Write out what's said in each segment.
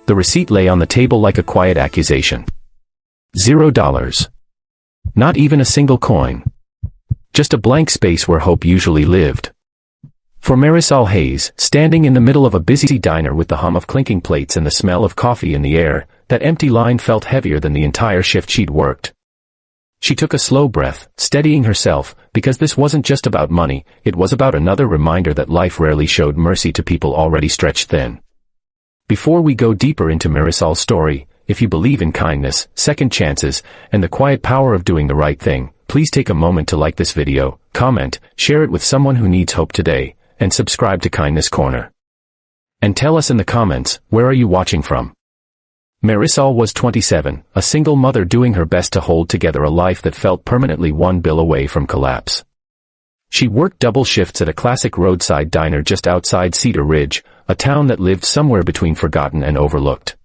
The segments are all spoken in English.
The receipt lay on the table like a quiet accusation. $0. Not even a single coin. Just a blank space where hope usually lived. For Marisol Hayes, standing in the middle of a busy diner with the hum of clinking plates and the smell of coffee in the air, that empty line felt heavier than the entire shift she'd worked. She took a slow breath, steadying herself, because this wasn't just about money, it was about another reminder that life rarely showed mercy to people already stretched thin. Before we go deeper into Marisol's story, if you believe in kindness, second chances, and the quiet power of doing the right thing, please take a moment to like this video, comment, share it with someone who needs hope today, and subscribe to Kindness Corner. And tell us in the comments, where are you watching from? Marisol was 27, a single mother doing her best to hold together a life that felt permanently one bill away from collapse. She worked double shifts at a classic roadside diner just outside Cedar Ridge, a town that lived somewhere between forgotten and overlooked.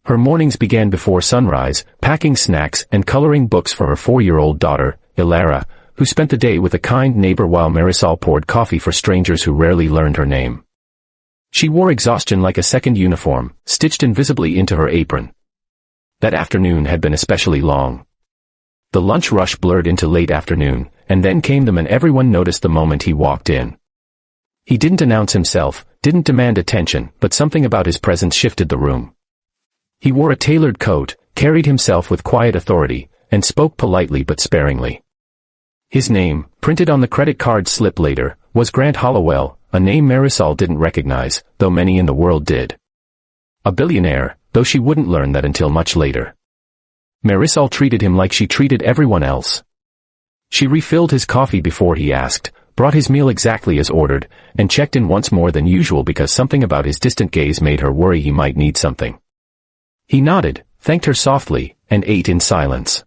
Her mornings began before sunrise, packing snacks and coloring books for her 4-year-old daughter, Ilara, who spent the day with a kind neighbor while Marisol poured coffee for strangers who rarely learned her name. She wore exhaustion like a second uniform, stitched invisibly into her apron. That afternoon had been especially long. The lunch rush blurred into late afternoon, and then came the man everyone noticed the moment he walked in. He didn't announce himself, didn't demand attention, but something about his presence shifted the room. He wore a tailored coat, carried himself with quiet authority, and spoke politely but sparingly. His name, printed on the credit card slip later, was Grant Hollowell, a name Marisol didn't recognize, though many in the world did. A billionaire, though she wouldn't learn that until much later. Marisol treated him like she treated everyone else. She refilled his coffee before he asked, brought his meal exactly as ordered, and checked in once more than usual because something about his distant gaze made her worry he might need something. He nodded, thanked her softly, and ate in silence.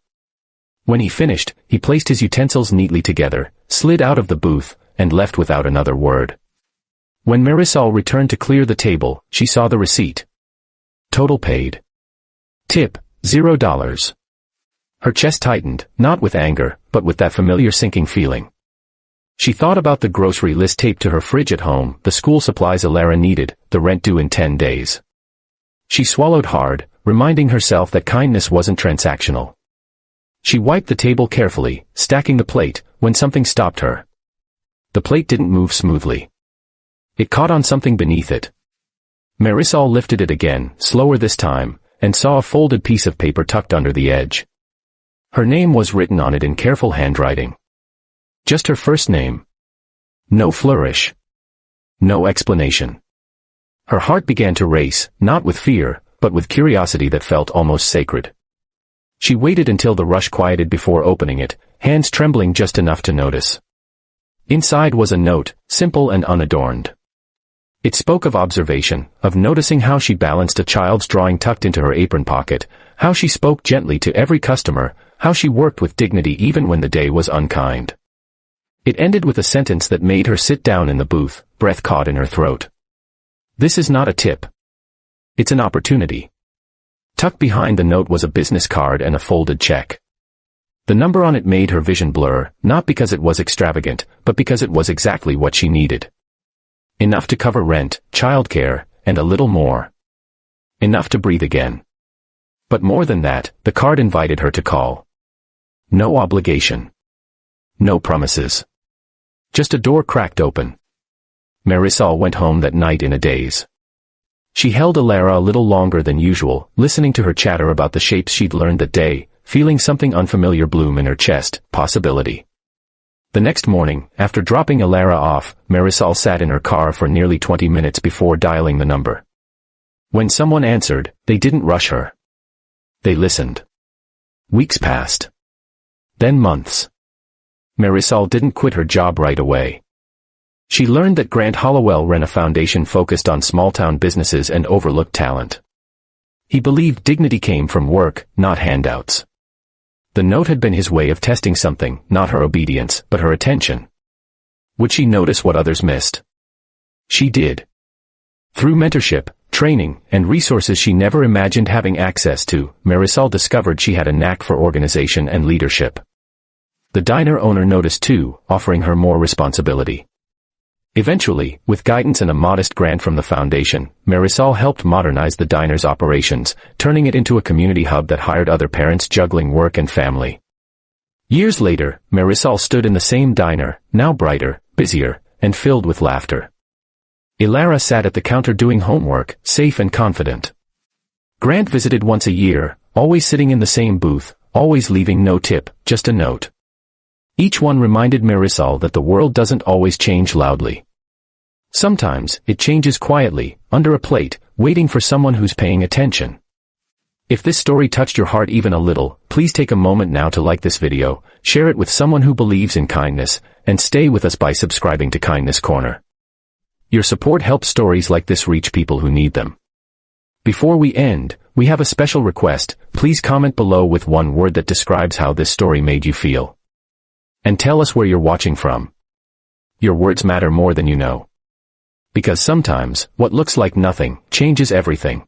When he finished, he placed his utensils neatly together, slid out of the booth, and left without another word. When Marisol returned to clear the table, she saw the receipt. Total paid. Tip, $0. Her chest tightened, not with anger, but with that familiar sinking feeling. She thought about the grocery list taped to her fridge at home, the school supplies Ilara needed, the rent due in 10 days. She swallowed hard, reminding herself that kindness wasn't transactional. She wiped the table carefully, stacking the plate, when something stopped her. The plate didn't move smoothly. It caught on something beneath it. Marisol lifted it again, slower this time, and saw a folded piece of paper tucked under the edge. Her name was written on it in careful handwriting. Just her first name. No flourish. No explanation. Her heart began to race, not with fear, but with curiosity that felt almost sacred. She waited until the rush quieted before opening it, hands trembling just enough to notice. Inside was a note, simple and unadorned. It spoke of observation, of noticing how she balanced a child's drawing tucked into her apron pocket, how she spoke gently to every customer, how she worked with dignity even when the day was unkind. It ended with a sentence that made her sit down in the booth, breath caught in her throat. This is not a tip. It's an opportunity. Tucked behind the note was a business card and a folded check. The number on it made her vision blur, not because it was extravagant, but because it was exactly what she needed. Enough to cover rent, childcare, and a little more. Enough to breathe again. But more than that, the card invited her to call. No obligation. No promises. Just a door cracked open. Marisol went home that night in a daze. She held Ilara a little longer than usual, listening to her chatter about the shapes she'd learned that day, feeling something unfamiliar bloom in her chest, possibility. The next morning, after dropping Ilara off, Marisol sat in her car for nearly 20 minutes before dialing the number. When someone answered, they didn't rush her. They listened. Weeks passed. Then months. Marisol didn't quit her job right away. She learned that Grant Hollowell ran a foundation focused on small-town businesses and overlooked talent. He believed dignity came from work, not handouts. The note had been his way of testing something, not her obedience, but her attention. Would she notice what others missed? She did. Through mentorship, training, and resources she never imagined having access to, Marisol discovered she had a knack for organization and leadership. The diner owner noticed too, offering her more responsibility. Eventually, with guidance and a modest grant from the foundation, Marisol helped modernize the diner's operations, turning it into a community hub that hired other parents juggling work and family. Years later, Marisol stood in the same diner, now brighter, busier, and filled with laughter. Ilara sat at the counter doing homework, safe and confident. Grant visited once a year, always sitting in the same booth, always leaving no tip, just a note. Each one reminded Marisol that the world doesn't always change loudly. Sometimes, it changes quietly, under a plate, waiting for someone who's paying attention. If this story touched your heart even a little, please take a moment now to like this video, share it with someone who believes in kindness, and stay with us by subscribing to Kindness Corner. Your support helps stories like this reach people who need them. Before we end, we have a special request. Please comment below with one word that describes how this story made you feel. And tell us where you're watching from. Your words matter more than you know. Because sometimes, what looks like nothing, changes everything.